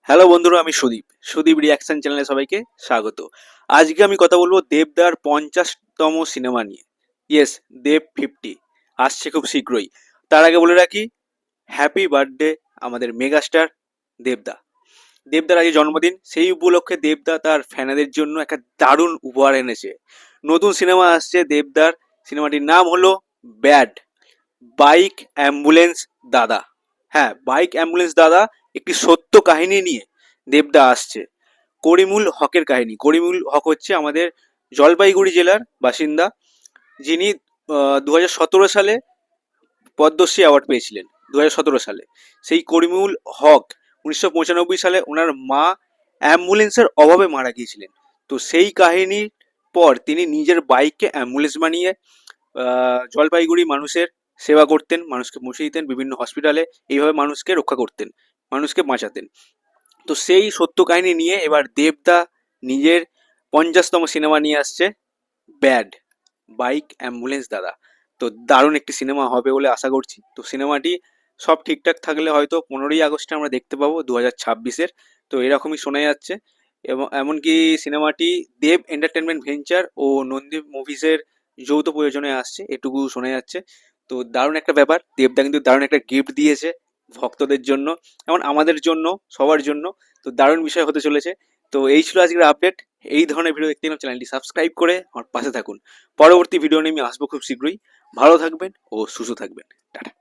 Hello বন্ধুরা, আমি Sudip reaction চ্যানেলে সবাইকে স্বাগত। আজকে আমি কথা বলবো দেবদার 50তম সিনেমা নিয়ে। ইয়েস, দেব 50 আসছে খুব শীঘ্রই। তার আগে বলে রাখি, হ্যাপি বার্থডে আমাদের মেগাস্টার দেবদা। দেবদার আজকে জন্মদিন, সেই উপলক্ষে দেবদা তার ফ্যানেদের জন্য একটা দারুণ উপহার এনেছে। নতুন সিনেমা আসছে দেবদার, সিনেমাটির নাম হলো ব্যাড, বাইক অ্যাম্বুলেন্স দাদা। হ্যাঁ, বাইক অ্যাম্বুলেন্স দাদা একটি সত্য কাহিনী নিয়ে দেবদা আসছে। করিমুল হকের কাহিনী। করিমুল হক হচ্ছে আমাদের জলপাইগুড়ি জেলার বাসিন্দা, যিনি 2017 সালে পদ্মশ্রী অ্যাওয়ার্ড পেয়েছিলেন। 2017 সালে সেই করিমুল হক 1995 সালে ওনার মা অ্যাম্বুলেন্সের অভাবে মারা গিয়েছিলেন। তো সেই কাহিনীর পর তিনি নিজের বাইককে অ্যাম্বুলেন্স বানিয়ে জলপাইগুড়ি মানুষের সেবা করতেন, মানুষকে পৌঁছে দিতেন বিভিন্ন হসপিটালে। এইভাবে মানুষকে রক্ষা করতেন, মানুষকে বাঁচাতেন। তো সেই সত্য কাহিনী নিয়ে এবার দেবদা নিজের 50তম সিনেমা নিয়ে আসছে, ব্যাড, বাইক অ্যাম্বুলেন্স দাদা। তো দারুণ একটি সিনেমা হবে বলে আশা করছি। তো সিনেমাটি সব ঠিকঠাক থাকলে হয়তো 15ই আগস্টে আমরা দেখতে পাবো 2026-এর। তো এরকমই শোনা যাচ্ছে। এবং এমনকি সিনেমাটি দেব এন্টারটেনমেন্ট ভেঞ্চার ও নন্দী মুভিসের যৌথ প্রযোজনায় আসছে, এটুকু শোনা যাচ্ছে। তো দারুণ একটা ব্যাপার, দেবদা কিন্তু দারুণ একটা গিফট দিয়েছে ভক্তদের জন্য, এমন আমাদের জন্য, সবার জন্য। তো দারুণ বিষয় হতে চলেছে। তো এই ছিল আজকের আপডেট। এই ধরনের ভিডিও দেখতে গেলে চ্যানেলটি সাবস্ক্রাইব করে আমার পাশে থাকুন। পরবর্তী ভিডিও নিয়ে আমি আসবো খুব শীঘ্রই। ভালো থাকবেন ও সুস্থ থাকবেন। টাটা।